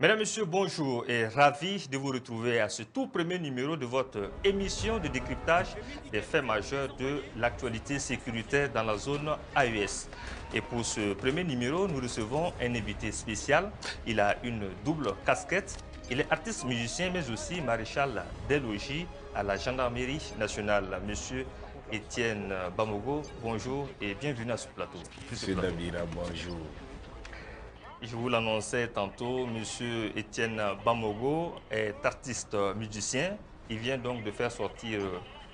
Mesdames, Messieurs, bonjour et ravi de vous retrouver à ce tout premier numéro de votre émission de décryptage des faits majeurs de l'actualité sécuritaire dans la zone AES. Et pour ce premier numéro, nous recevons un invité spécial. Il a une double casquette. Il est artiste musicien, mais aussi maréchal des logis à la gendarmerie nationale. Monsieur Étienne Bamogo, bonjour et bienvenue à ce plateau. Monsieur Davira, bonjour. Je vous l'annonçais tantôt, Monsieur Étienne Bamogo est artiste musicien. Il vient donc de faire sortir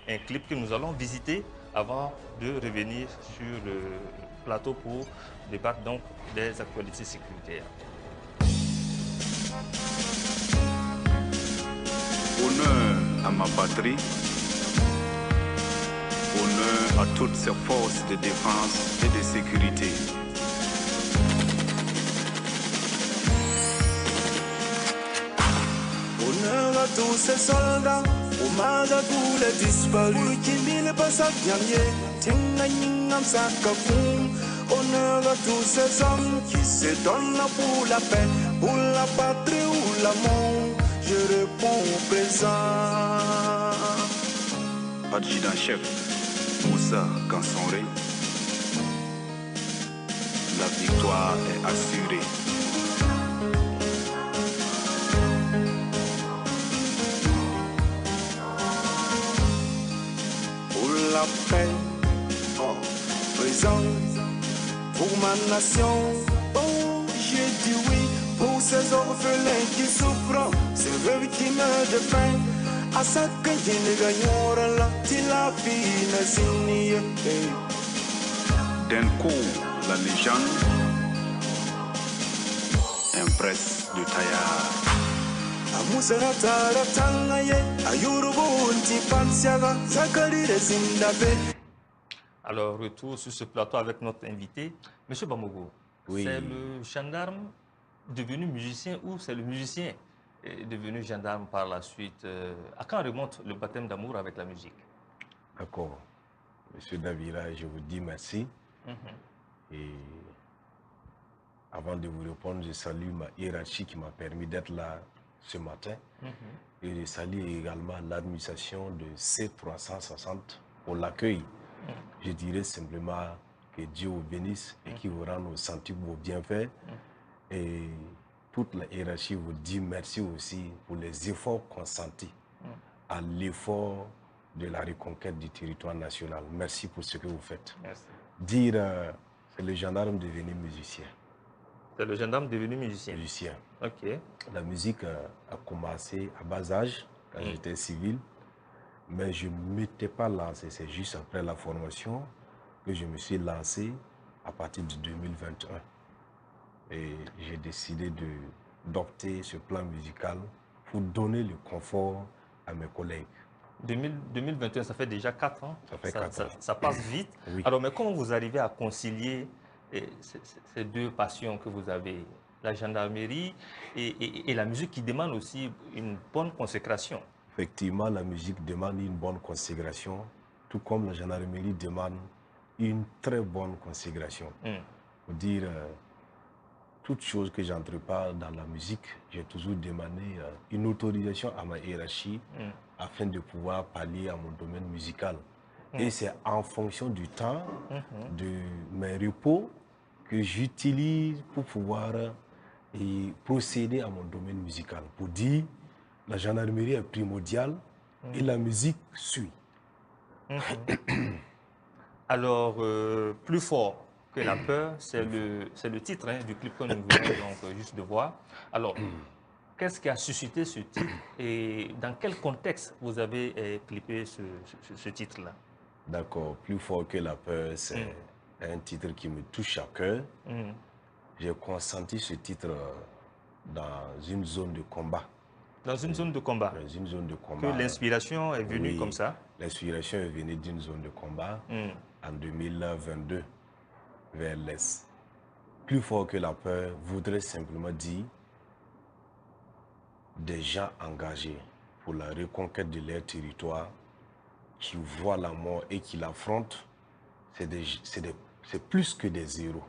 un clip que nous allons visiter avant de revenir sur le plateau pour débattre donc des actualités sécuritaires. Honneur à ma patrie, honneur à toutes ces forces de défense et de sécurité. Honneur à tous ces soldats, hommage à tous les disparus qui mille pas honneur à tous ces hommes qui se donnent pour la paix, pour la patrie ou l'amour. Je réponds au présent. Adjudant-chef Moussa Kansoré, la victoire est assurée. Pour la paix, présent, pour ma nation, oh j'ai dit oui, pour ces orphelins qui souffrent, ces veuves qui meurent de faim, à chaque gagnant là, tu la vie n'a signé. D'un coup, la légende impresse de Taillard. Alors, retour sur ce plateau avec notre invité, Monsieur Bamogo. Oui. C'est le gendarme devenu musicien ou c'est le musicien devenu gendarme par la suite? À quand remonte le baptême d'amour avec la musique? D'accord. Monsieur Davira, je vous dis merci. Et avant de vous répondre, je salue ma hiérarchie qui m'a permis d'être là ce matin. Et je salue également l'administration de C360 pour l'accueil. Je dirais simplement que Dieu vous bénisse et qu'il vous rende au centuple vos bienfaits. Et toute la hiérarchie vous dit merci aussi pour les efforts consentis à l'effort de la reconquête du territoire national. Merci pour ce que vous faites. Merci. Dire, c'est le gendarme devenu musicien. C'est le gendarme devenu musicien. Musicien. Ok. La musique a commencé à bas âge, quand j'étais civil, mais je ne m'étais pas lancé. C'est juste après la formation que je me suis lancé à partir de 2021. Et j'ai décidé d'opter ce plan musical pour donner le confort à mes collègues. 2021, ça fait déjà 4 ans. Ça fait 4 ans. Ça passe vite. Oui. Alors, mais comment vous arrivez à concilier ces deux passions que vous avez, la gendarmerie et la musique qui demande aussi une bonne consécration? Effectivement, la musique demande une bonne consécration, tout comme la gendarmerie demande une très bonne consécration. Pour dire, toute chose que j'entreprends dans la musique, j'ai toujours demandé une autorisation à ma hiérarchie afin de pouvoir pallier à mon domaine musical. Et c'est en fonction du temps, de mes repos, que j'utilise pour pouvoir procéder à mon domaine musical. Pour dire, la gendarmerie est primordiale et la musique suit. Alors, plus fort que la peur, c'est le titre du clip que nous venons donc juste de voir. Alors, qu'est-ce qui a suscité ce titre et dans quel contexte vous avez clippé ce titre-là? D'accord, plus fort que la peur, c'est un titre qui me touche à cœur. J'ai consenti ce titre dans une zone de combat. Dans une zone de combat? Dans une zone de combat. Que l'inspiration est venue comme ça? L'inspiration est venue d'une zone de combat en 2022 vers l'Est. Plus fort que la peur voudrait simplement dire des gens engagés pour la reconquête de leur territoire qui voient la mort et qui l'affrontent. C'est plus que des héros.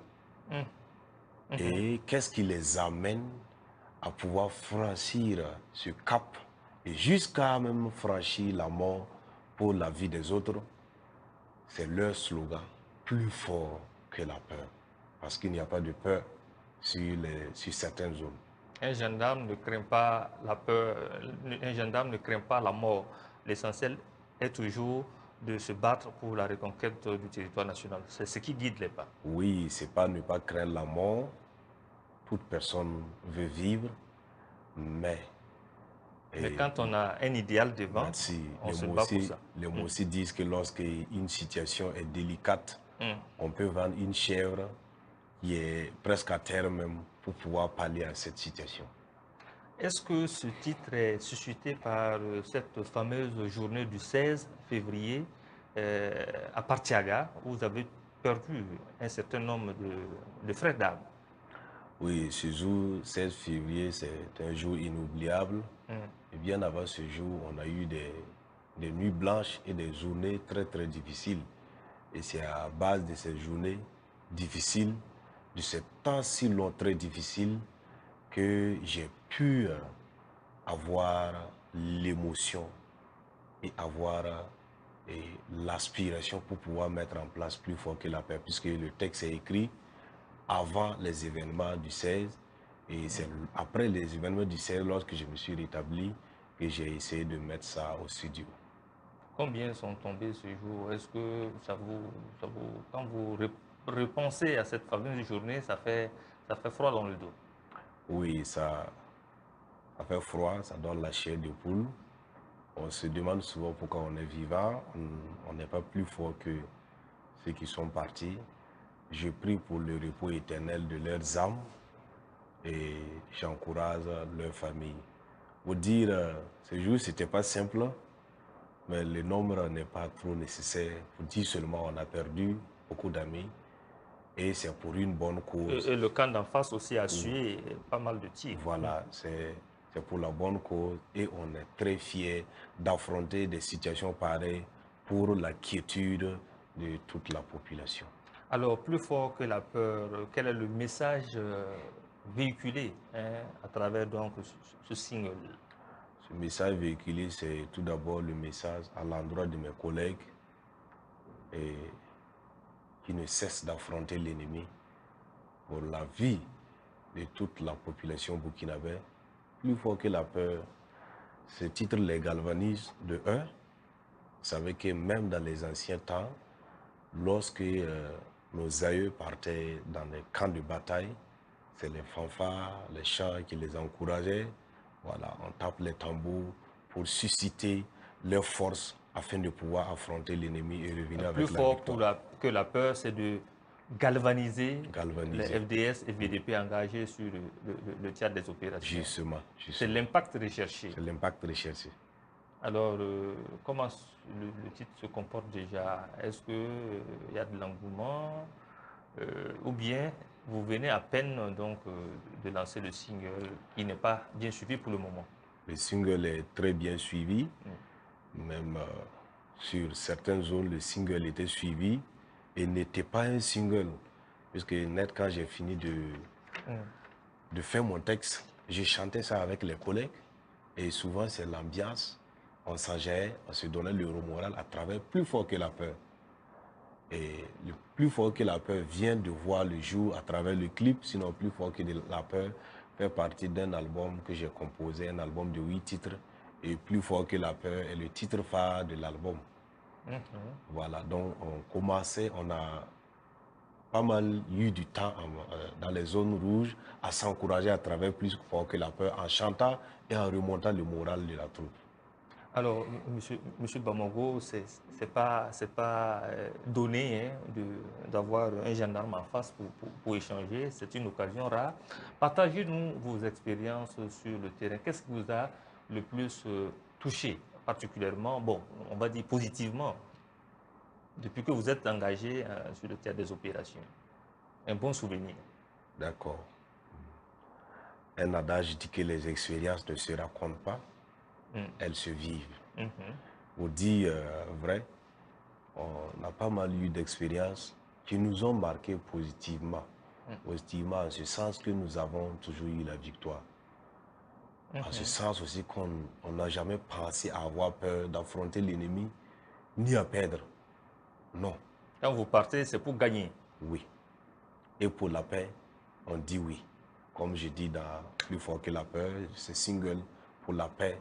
Et qu'est-ce qui les amène à pouvoir franchir ce cap et jusqu'à même franchir la mort pour la vie des autres, c'est leur slogan plus fort que la peur. Parce qu'il n'y a pas de peur sur certaines zones. Un gendarme ne craint pas la peur, un gendarme ne craint pas la mort. L'essentiel est toujours de se battre pour la reconquête du territoire national. C'est ce qui guide les pas. Oui, c'est pas ne pas craindre la mort. Toute personne veut vivre, mais... Mais quand on a un idéal devant, merci. on se bat pour ça. Les mots aussi disent que lorsqu'une situation est délicate, on peut vendre une chèvre qui est presque à terre même pour pouvoir pallier à cette situation. Est-ce que ce titre est suscité par cette fameuse journée du 16 février à Partiaga, où vous avez perdu un certain nombre de frères d'armes? Oui, ce jour 16 février, c'est un jour inoubliable. Et bien avant ce jour, on a eu des nuits blanches et des journées très très difficiles. Et c'est à base de ces journées difficiles, de ce temps si long très difficile, que j'ai pu avoir l'émotion et avoir l'aspiration pour pouvoir mettre en place plus fort que la paix, puisque le texte est écrit avant les événements du 16, et c'est après les événements du 16, lorsque je me suis rétabli, que j'ai essayé de mettre ça au studio. Combien sont tombés ce jour? Est-ce que quand vous repensez à cette fameuse journée, ça fait froid dans le dos? Oui, ça fait froid, ça donne la chair de poule. On se demande souvent pourquoi on est vivant, on n'est pas plus fort que ceux qui sont partis. Je prie pour le repos éternel de leurs âmes et j'encourage leur famille. Pour dire, ce jour, ce n'était pas simple, mais le nombre n'est pas trop nécessaire. Pour dire seulement, on a perdu beaucoup d'amis et c'est pour une bonne cause. Et le camp d'en face aussi a sué pas mal de tirs. Voilà, c'est pour la bonne cause et on est très fiers d'affronter des situations pareilles pour la quiétude de toute la population. Alors, plus fort que la peur, quel est le message véhiculé à travers donc ce single? Ce message véhiculé, c'est tout d'abord le message à l'endroit de mes collègues qui ne cessent d'affronter l'ennemi pour la vie de toute la population burkinabé. Plus fort que la peur, ce titre les galvanise de un. Vous savez que même dans les anciens temps, lorsque nos aïeux partaient dans les camps de bataille, c'est les fanfares, les chants qui les encourageaient. Voilà, on tape les tambours pour susciter leur force afin de pouvoir affronter l'ennemi et revenir avec la victoire. Plus fort que la peur, c'est de galvaniser les FDS et VDP engagés sur le théâtre des opérations. Justement. C'est l'impact recherché. C'est l'impact recherché. Alors, comment le titre se comporte déjà? Est-ce qu'il y a de l'engouement ou bien vous venez à peine donc, de lancer le single qui n'est pas bien suivi pour le moment? Le single est très bien suivi. Même sur certaines zones, le single était suivi et n'était pas un single. Puisque net, quand j'ai fini de faire mon texte, j'ai chanté ça avec les collègues. Et souvent, c'est l'ambiance. On s'enjaillait, on se donnait le moral à travers plus fort que la peur. Et le plus fort que la peur vient de voir le jour à travers le clip, sinon plus fort que la peur fait partie d'un album que j'ai composé, un album de 8 titres. Et plus fort que la peur est le titre phare de l'album. Voilà, donc on a pas mal eu du temps dans les zones rouges à s'encourager à travers plus fort que la peur en chantant et en remontant le moral de la troupe. Alors, monsieur Bamogo, c'est pas donné d'avoir un gendarme en face pour échanger. C'est une occasion rare. Partagez-nous vos expériences sur le terrain. Qu'est-ce qui vous a le plus touché, particulièrement, bon, on va dire positivement, depuis que vous êtes engagé sur le théâtre des opérations? Un bon souvenir. D'accord. Un adage dit que les expériences ne se racontent pas, elles se vivent. Pour dire vrai, on a pas mal eu d'expériences qui nous ont marqué positivement. Positivement en ce sens que nous avons toujours eu la victoire. En ce sens aussi qu'on n'a jamais pensé à avoir peur d'affronter l'ennemi, ni à perdre. Non. Quand vous partez, c'est pour gagner. Oui. Et pour la paix, on dit oui. Comme je dis dans Plus fort que la peur, c'est single. Pour la paix,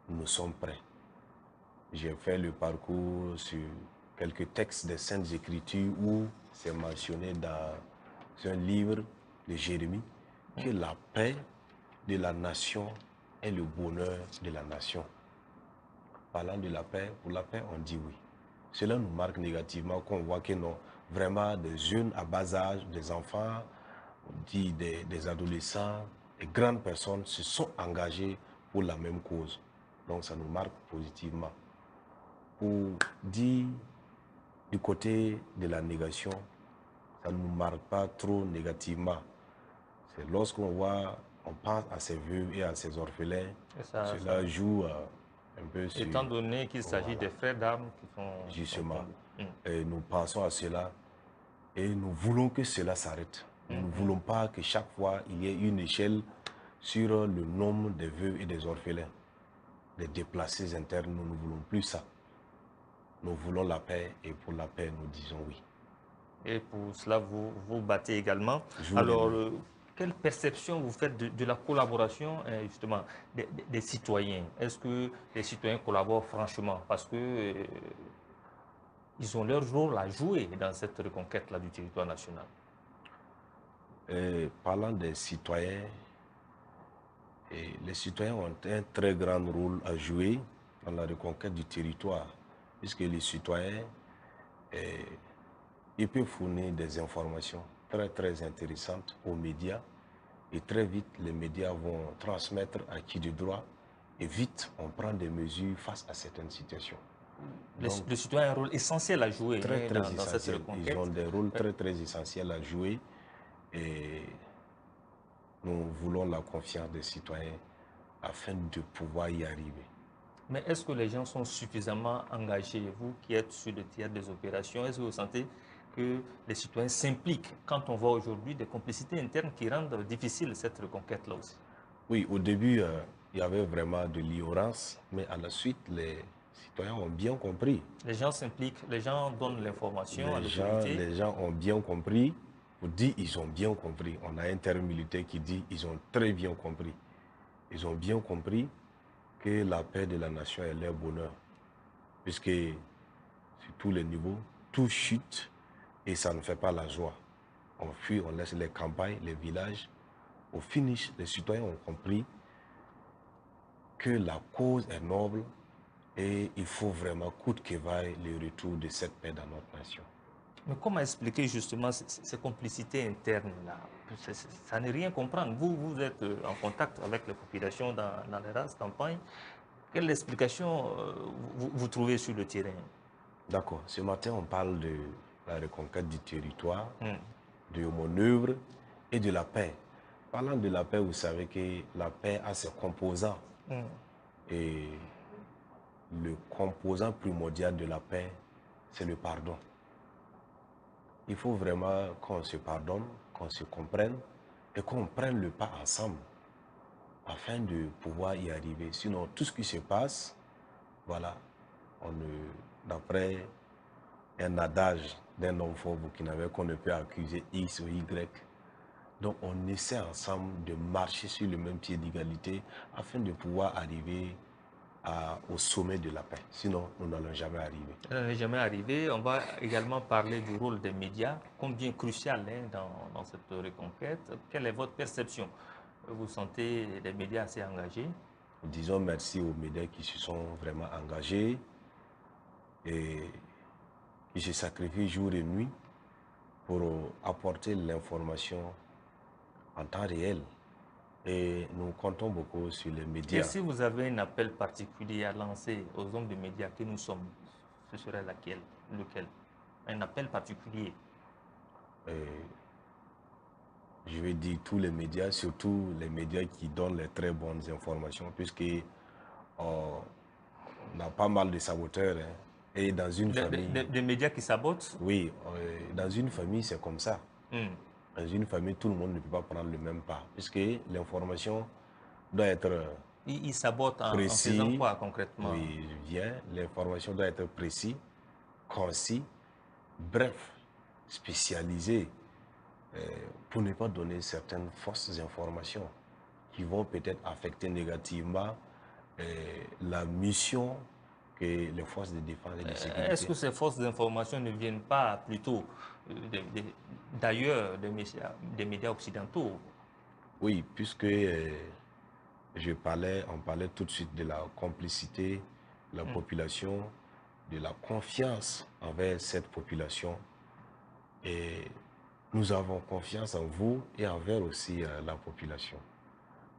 nous sommes prêts. J'ai fait le parcours sur quelques textes des Saintes Écritures où c'est mentionné dans un livre de Jérémie que la paix de la nation est le bonheur de la nation. Parlant de la paix, pour la paix, on dit oui. Cela nous marque négativement qu'on voit que non, vraiment des jeunes à bas âge, des enfants, on dit des adolescents, des grandes personnes se sont engagés pour la même cause. Donc ça nous marque positivement. Pour dire du côté de la négation, ça ne nous marque pas trop négativement. C'est lorsqu'on voit, on pense à ces veuves et à ces orphelins, cela joue un peu sur... Étant donné qu'il s'agit des frères d'armes qui sont... Justement. Et nous pensons à cela et nous voulons que cela s'arrête. Nous ne voulons pas que chaque fois il y ait une échelle sur le nombre des veuves et des orphelins, des déplacés internes. Nous ne voulons plus ça. Nous voulons la paix et pour la paix, nous disons oui. Et pour cela, vous vous battez également. Alors, quelle perception vous faites de la collaboration justement des citoyens? Est-ce que les citoyens collaborent franchement? Parce que ils ont leur rôle à jouer dans cette reconquête-là du territoire national. Parlant des citoyens, les citoyens ont un très grand rôle à jouer dans la reconquête du territoire, puisque les citoyens, ils peuvent fournir des informations très intéressantes aux médias et très vite les médias vont transmettre à qui de droit et vite on prend des mesures face à certaines situations. Donc, les citoyens ont un rôle essentiel à jouer dans cette essentiel. reconquête. Ils ont des rôles très essentiels à jouer et nous voulons la confiance des citoyens afin de pouvoir y arriver. Mais est-ce que les gens sont suffisamment engagés? Vous qui êtes sur le théâtre des opérations, est-ce que vous sentez que les citoyens s'impliquent quand on voit aujourd'hui des complicités internes qui rendent difficile cette reconquête-là aussi? Oui, au début, il y avait vraiment de l'ignorance, mais à la suite, les citoyens ont bien compris. Les gens s'impliquent, les gens donnent l'information à l'autorité. Les gens ont bien compris. Vous dites, ils ont bien compris. On a un terme militaire qui dit, ils ont très bien compris. Ils ont bien compris que la paix de la nation est leur bonheur. Puisque sur tous les niveaux, tout chute et ça ne fait pas la joie. On fuit, on laisse les campagnes, les villages. Au finish, les citoyens ont compris que la cause est noble et il faut vraiment, coûte que vaille, le retour de cette paix dans notre nation. Mais comment expliquer justement ces complicités internes-là? Ça n'est rien comprendre. Vous êtes en contact avec les populations dans les races campagnes. Quelle explication vous trouvez sur le terrain? D'accord. Ce matin, on parle de la reconquête du territoire, de mon œuvre et de la paix. Parlant de la paix, vous savez que la paix a ses composants. Et le composant primordial de la paix, c'est le pardon. Il faut vraiment qu'on se pardonne, qu'on se comprenne et qu'on prenne le pas ensemble afin de pouvoir y arriver. Sinon, tout ce qui se passe, voilà, d'après un adage d'un homme fort burkinabé qu'on ne peut accuser X ou Y. Donc, on essaie ensemble de marcher sur le même pied d'égalité afin de pouvoir arriver au sommet de la paix. Sinon, nous n'allons jamais arriver. Nous n'allons jamais arriver. On va également parler du rôle des médias, combien crucial dans cette reconquête. Quelle est votre perception? Vous sentez les médias assez engagés? Disons merci aux médias qui se sont vraiment engagés et qui se sacrifient jour et nuit pour apporter l'information en temps réel. Et nous comptons beaucoup sur les médias. Et si vous avez un appel particulier à lancer aux hommes de médias que nous sommes, ce serait lequel? Un appel particulier? Je vais dire tous les médias, surtout les médias qui donnent les très bonnes informations, puisque on a pas mal de saboteurs. Hein. Et dans une famille... Des médias qui sabotent? Oui, dans une famille, c'est comme ça. Dans une famille, tout le monde ne peut pas prendre le même pas, puisque l'information doit être Il sabote en précis. faisant quoi concrètement? Oui, l'information doit être précis, concis, bref, spécialisé, pour ne pas donner certaines fausses informations qui vont peut-être affecter négativement la mission que les forces de défense et de sécurité. Est-ce que ces fausses informations ne viennent pas plutôt d'ailleurs, des médias occidentaux? Oui, puisque on parlait tout de suite de la complicité de la population, de la confiance envers cette population. Et nous avons confiance en vous et envers aussi la population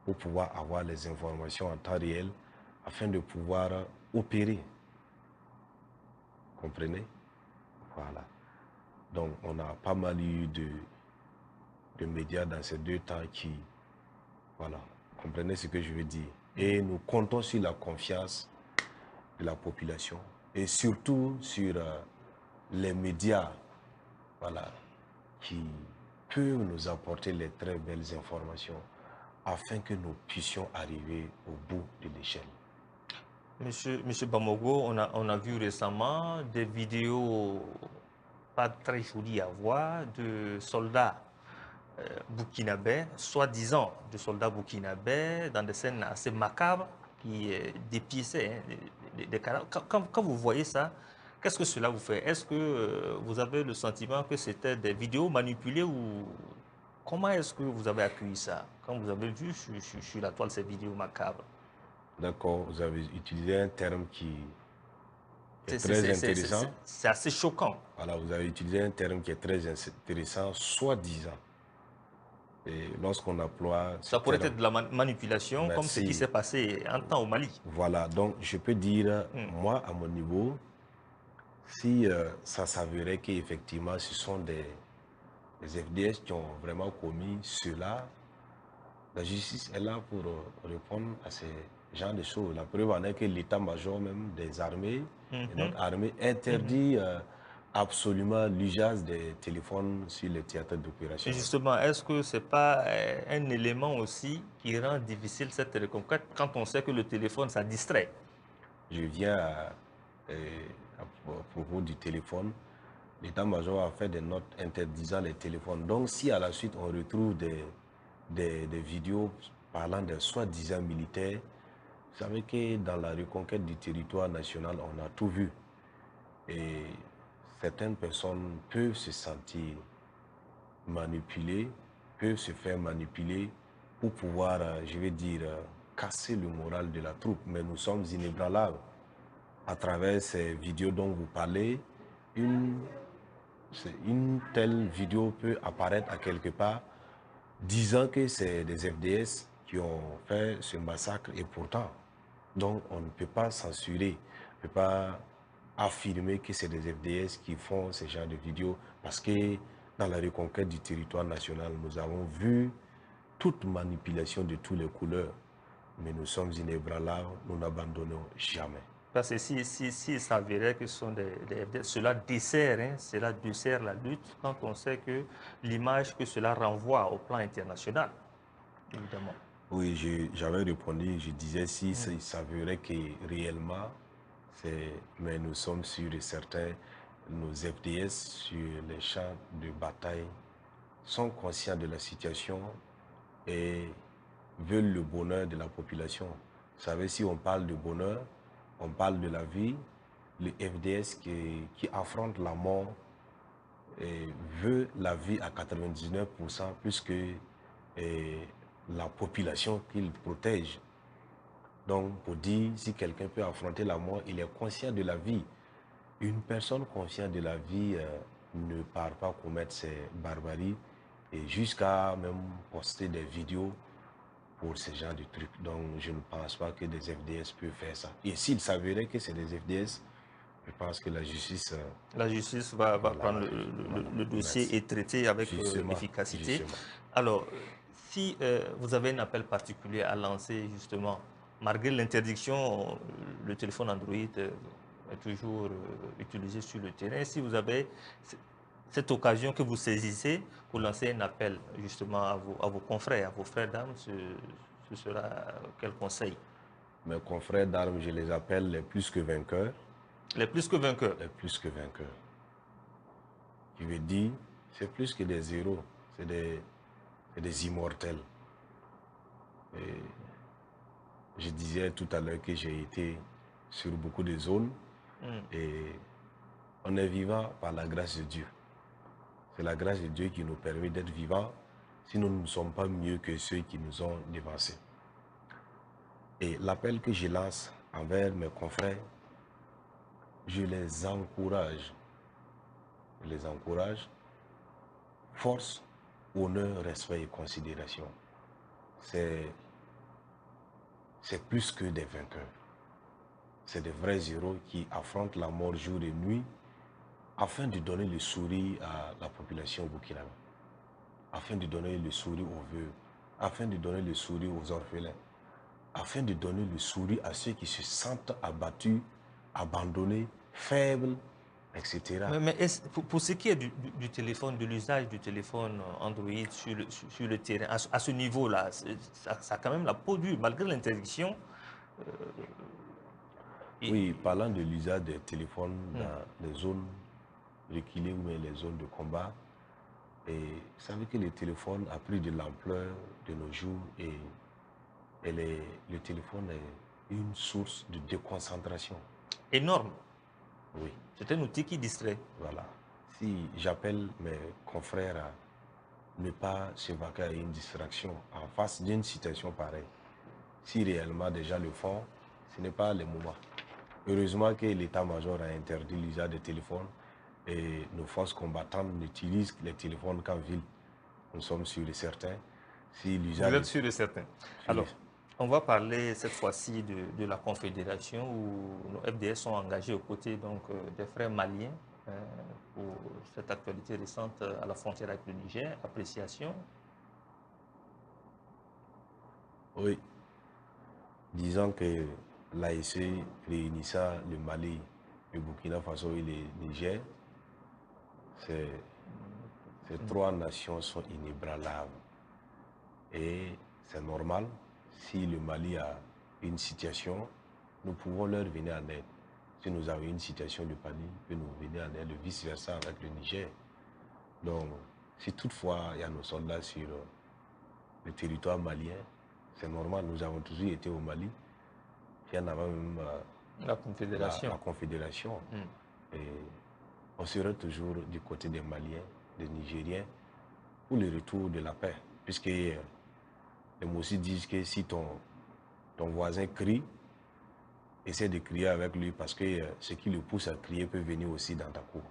pour pouvoir avoir les informations en temps réel afin de pouvoir opérer. Comprenez? Voilà. Donc, on a pas mal eu de médias dans ces 2 temps qui, voilà, comprenez ce que je veux dire. Et nous comptons sur la confiance de la population et surtout sur les médias, voilà, qui peuvent nous apporter les très belles informations afin que nous puissions arriver au bout de l'échelle. Monsieur Bamogo, on a vu récemment des vidéos pas très jolies à voir de soldats burkinabés, soi-disant de soldats burkinabés, dans des scènes assez macabres qui dépiéçaient des cadavres. Quand vous voyez ça, qu'est-ce que cela vous fait? Est-ce que vous avez le sentiment que c'était des vidéos manipulées ou comment est-ce que vous avez accueilli ça quand vous avez vu sur la toile ces vidéos macabres? D'accord, vous avez utilisé un terme qui est très intéressant. C'est assez choquant. Voilà, vous avez utilisé un terme qui est très intéressant, soi-disant. Et lorsqu'on emploie ce Ça pourrait terme, être de la manipulation, comme ce qui s'est passé en temps au Mali. voilà, donc je peux dire, moi, à mon niveau, si ça s'avérait qu'effectivement ce sont des FDS qui ont vraiment commis cela, la justice est là pour répondre à ces genres de choses. La preuve en est que l'état-major même des armées, et notre armée, interdit absolument l'usage des téléphones sur les théâtres d'opération. Et justement, est-ce que ce n'est pas un élément aussi qui rend difficile cette reconquête quand on sait que le téléphone, ça distrait? Je viens à propos du téléphone. L'état-major a fait des notes interdisant les téléphones. Donc, si à la suite on retrouve des vidéos parlant de soi-disant militaires, vous savez que dans la reconquête du territoire national, on a tout vu. Et certaines personnes peuvent se sentir manipulées, peuvent se faire manipuler pour pouvoir, je vais dire, casser le moral de la troupe. Mais nous sommes inébranlables. À travers ces vidéos dont vous parlez, une telle vidéo peut apparaître à quelque part disant que c'est des FDS qui ont fait ce massacre et pourtant, donc on ne peut pas censurer, on ne peut pas affirmer que c'est des FDS qui font ce genre de vidéos parce que dans la reconquête du territoire national, nous avons vu toute manipulation de toutes les couleurs, mais nous sommes inébranlables, nous n'abandonnons jamais. Parce que si s'avérait que ce sont des FDS, cela dessert la lutte quand on sait que l'image que cela renvoie au plan international, évidemment. Oui, j'avais répondu, je disais si il s'avérait que réellement, mais nous sommes sûrs et certains, nos FDS sur les champs de bataille sont conscients de la situation et veulent le bonheur de la population. Vous savez, si on parle de bonheur, on parle de la vie, le FDS qui affronte la mort et veut la vie à 99% plus que la population qu'il protège. Donc, pour dire, si quelqu'un peut affronter la mort, il est conscient de la vie. Une personne consciente de la vie ne part pas commettre ces barbaries et jusqu'à même poster des vidéos pour ce genre de trucs. Donc, je ne pense pas que des FDS peuvent faire ça. Et s'il s'avérait que c'est des FDS, je pense que la justice... La justice va prendre le dossier et traiter avec efficacité. Alors, si vous avez un appel particulier à lancer, justement, malgré l'interdiction, le téléphone Android est toujours utilisé sur le terrain. Si vous avez cette occasion que vous saisissez pour lancer un appel, justement, à vos confrères, à vos frères d'armes sur ce sera quel conseil? Mes confrères d'armes, je les appelle les plus que vainqueurs. Les plus que vainqueurs. Les plus que vainqueurs. Qui veut dire, c'est plus que des héros, c'est des immortels. Et je disais tout à l'heure que j'ai été sur beaucoup de zones et on est vivant par la grâce de Dieu. C'est la grâce de Dieu qui nous permet d'être vivants, sinon nous ne sommes pas mieux que ceux qui nous ont dévancés. Et l'appel que je lance envers mes confrères, je les encourage. Je les encourage. Force, honneur, respect et considération. C'est plus que des vainqueurs. C'est des vrais héros qui affrontent la mort jour et nuit afin de donner le sourire à la population burkinabé, afin de donner le sourire aux veuves, afin de donner le sourire aux orphelins, afin de donner le sourire à ceux qui se sentent abattus, abandonnés, faibles, etc. Mais pour ce qui est du téléphone, de l'usage du téléphone Android sur le terrain, à ce niveau-là, ça a quand même la peau dure, malgré l'interdiction. Oui, parlant de l'usage des téléphones dans les zones reculées ou les zones de combat, et vous savez que le téléphone a pris de l'ampleur de nos jours et le téléphone est une source de déconcentration. Énorme. Oui. C'est un outil qui distrait. Voilà. Si j'appelle mes confrères à ne pas se vaquer à une distraction en face d'une situation pareille, si réellement déjà le font, ce n'est pas le moment. Heureusement que l'état-major a interdit l'usage des téléphones et nos forces combattantes n'utilisent les téléphones qu'en ville. Nous sommes sûrs et certains. Si Vous êtes sûr et certain. Alors, on va parler cette fois-ci de la Confédération où nos FDS sont engagés aux côtés donc, des frères maliens pour cette actualité récente à la frontière avec le Niger. Appréciation? Oui. Disons que l'AEC réunissant le Mali, le Burkina Faso et le Niger, ces trois nations sont inébranlables. Et c'est normal, si le Mali a une situation, nous pouvons leur venir en aide. Si nous avons une situation, le Mali peut nous venir en aide, vice-versa avec le Niger. Donc, si toutefois il y a nos soldats sur le territoire malien, c'est normal, nous avons toujours été au Mali, bien avant même la Confédération. La Confédération. Et on serait toujours du côté des Maliens, des Nigériens, pour le retour de la paix. Puisque les mots aussi disent que si ton voisin crie, essaie de crier avec lui parce que ce qui le pousse à crier peut venir aussi dans ta cour.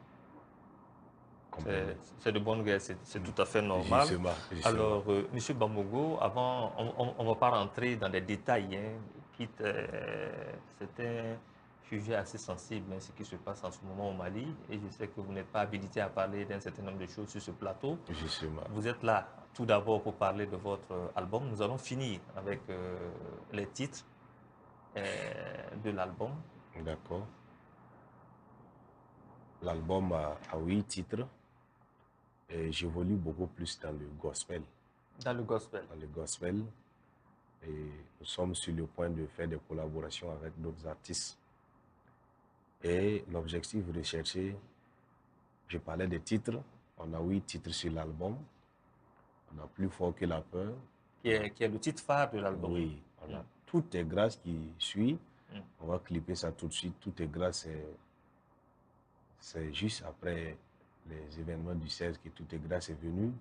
C'est de bonne guerre, c'est tout à fait normal. Justement. Alors, M. Bambogo, avant, on ne va pas rentrer dans les détails, quitte c'est un sujet assez sensible, ce qui se passe en ce moment au Mali, et je sais que vous n'êtes pas habilité à parler d'un certain nombre de choses sur ce plateau. Justement. Vous êtes là tout d'abord pour parler de votre album. Nous allons finir avec les titres de l'album. D'accord. L'album a 8 titres et j'évolue beaucoup plus dans le gospel. Dans le gospel. Dans le gospel. Et nous sommes sur le point de faire des collaborations avec d'autres artistes. Et l'objectif recherché, je parlais des titres. On a 8 titres sur l'album. On a Plus fort que la peur. Qui est le titre phare de l'album. Oui. On a Tout est grâce qui suit. On va clipper ça tout de suite. Tout est grâce, c'est juste après les événements du 16 que Tout est grâce est venu.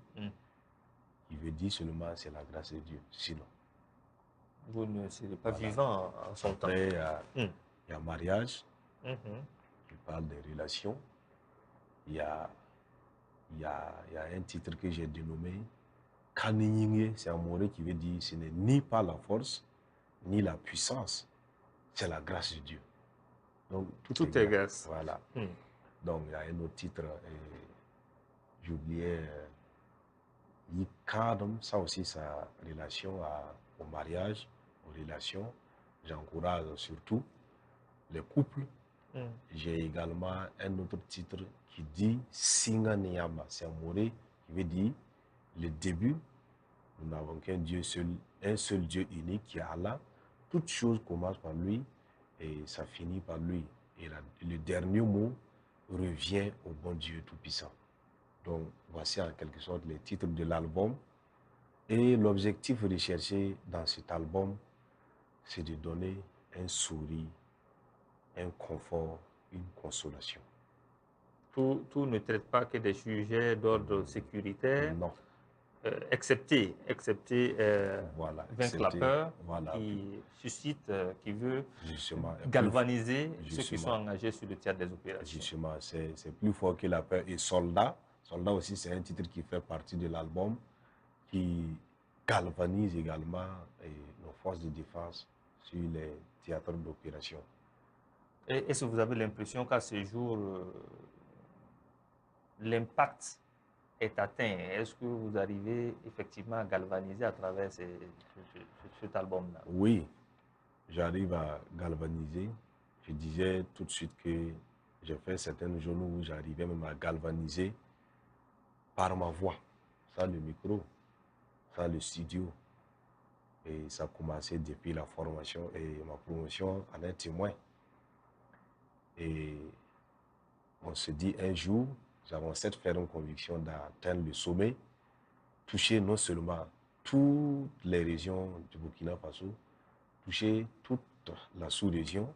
Qui veut dire seulement c'est la grâce de Dieu. Sinon. Vous ne serez pas vivant en son temps. Après, il y a Mariage, qui parle des relations. Il y a un titre que j'ai dénommé Kaninyinge, c'est un mot qui veut dire ce n'est ni par la force, ni la puissance, c'est la grâce de Dieu. Donc, tout est grâce. Voilà. Donc, il y a un autre titre, j'oubliais, Yikadam, ça aussi, sa relation au mariage, aux relations. J'encourage surtout les couples. J'ai également un autre titre qui dit Singa Niyama. C'est un mot qui veut dire le début, Nous n'avons qu'un Dieu seul, un seul Dieu unique qui est Allah. Toute chose commence par lui et ça finit par lui. Et le dernier mot revient au bon Dieu Tout-Puissant. Donc, voici en quelque sorte les titres de l'album. Et l'objectif recherché dans cet album, c'est de donner un sourire, un confort, une consolation. Tout ne traite pas que des sujets d'ordre sécuritaire. Non. Excepté Voilà, Vaincre la peur, voilà, qui suscite, qui veut justement, galvaniser ceux qui justement. sont engagés sur le théâtre des opérations. Justement, c'est plus fort que la peur. Et Soldat, Soldat aussi, c'est un titre qui fait partie de l'album, qui galvanise également nos forces de défense sur les théâtres d'opération. Est-ce que vous avez l'impression qu'à ce jour, l'impact est atteint? Est-ce que vous arrivez effectivement à galvaniser à travers cet album-là? Oui, j'arrive à galvaniser. Je disais tout de suite que j'ai fait certaines journées où j'arrivais même à galvaniser par ma voix, sans le micro, sans le studio. Et ça a commencé depuis la formation et ma promotion en est témoin. Et on se dit un jour, nous avons cette ferme conviction d'atteindre le sommet, toucher non seulement toutes les régions du Burkina Faso, toucher toute la sous-région,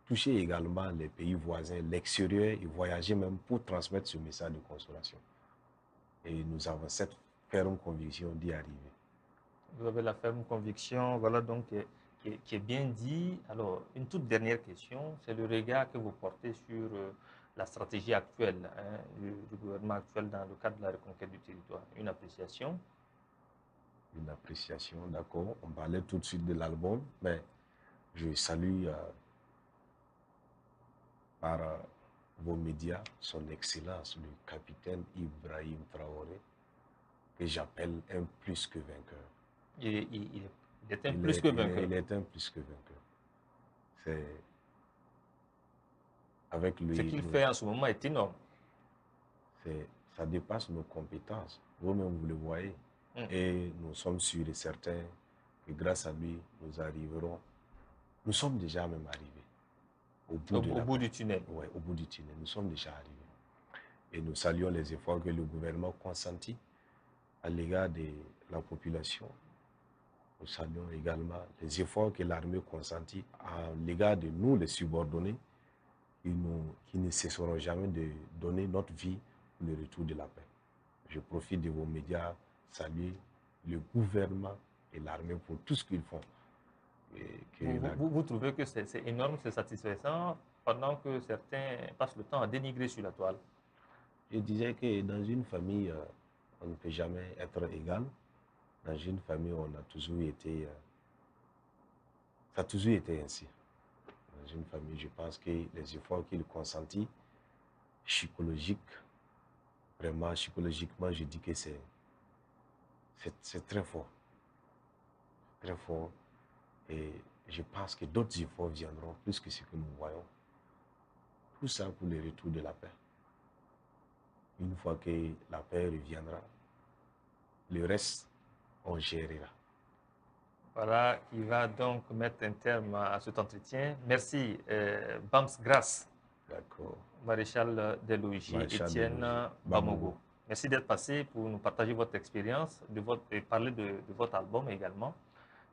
toucher également les pays voisins, l'extérieur et voyager même pour transmettre ce message de consolation. Et nous avons cette ferme conviction d'y arriver. Vous avez la ferme conviction, voilà donc qui est bien dit. Alors, une toute dernière question, c'est le regard que vous portez sur la stratégie actuelle du gouvernement actuel dans le cadre de la reconquête du territoire. Une appréciation? Une appréciation, d'accord. On parlait tout de suite de l'album, mais je salue par vos médias son Excellence, le capitaine Ibrahim Traoré, que j'appelle un plus que vainqueur. Il est un plus que vainqueur. Il est un plus que vainqueur. C'est avec lui. Ce qu'il fait en ce moment est énorme. Ça dépasse nos compétences. Vous-même, vous le voyez. Et nous sommes sûrs et certains que grâce à lui, nous arriverons. Nous sommes déjà même arrivés. Au bout du tunnel. Oui, au bout du tunnel. Nous sommes déjà arrivés. Et nous saluons les efforts que le gouvernement consentit à l'égard de la population. Nous saluons également les efforts que l'armée consentit à l'égard de nous, les subordonnés, qui ne cesseront jamais de donner notre vie pour le retour de la paix. Je profite de vos médias, saluer le gouvernement et l'armée pour tout ce qu'ils font. Vous trouvez que c'est énorme, c'est satisfaisant, pendant que certains passent le temps à dénigrer sur la toile? Je disais que dans une famille, on ne peut jamais être égal. Dans une famille, on a toujours été... ça a toujours été ainsi. Dans une famille, je pense que les efforts qu'il consentit, psychologiques, vraiment psychologiquement, je dis que c'est très fort. Très fort. Et je pense que d'autres efforts viendront plus que ce que nous voyons. Tout ça pour le retour de la paix. Une fois que la paix reviendra, le reste, on gérera. Voilà, qui va donc mettre un terme à cet entretien. Merci, Bams Grasse. D'accord. Maréchal des logis, Étienne Bamogo. Merci d'être passé pour nous partager votre expérience et parler de votre album également.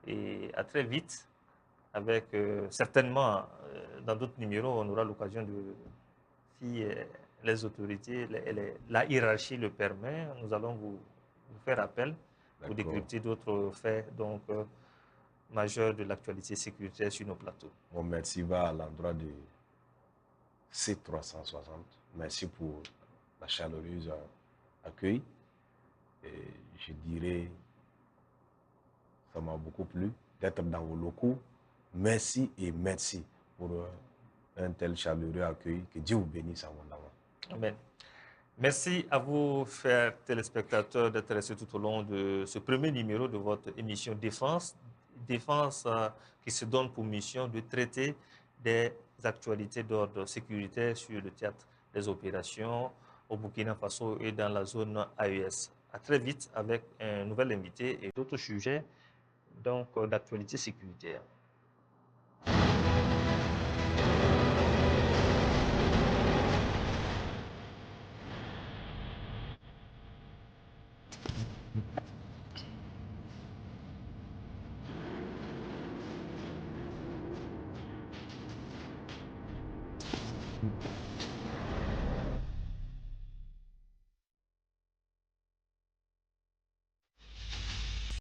Et à très vite, avec certainement dans d'autres numéros, on aura l'occasion de, si les autorités, la hiérarchie le permet, nous allons vous faire appel pour décrypter d'autres faits donc, majeurs de l'actualité sécuritaire sur nos plateaux. Mon merci va à l'endroit de C360. Merci pour la chaleureuse accueil. Et je dirais, ça m'a beaucoup plu d'être dans vos locaux. Merci et merci pour un tel chaleureux accueil. Que Dieu vous bénisse abondamment. Amen. Merci à vous, chers téléspectateurs, d'être restés tout au long de ce premier numéro de votre émission Défense. Défense qui se donne pour mission de traiter des actualités d'ordre sécuritaire sur le théâtre des opérations au Burkina Faso et dans la zone AES. À très vite avec un nouvel invité et d'autres sujets d'actualité sécuritaire.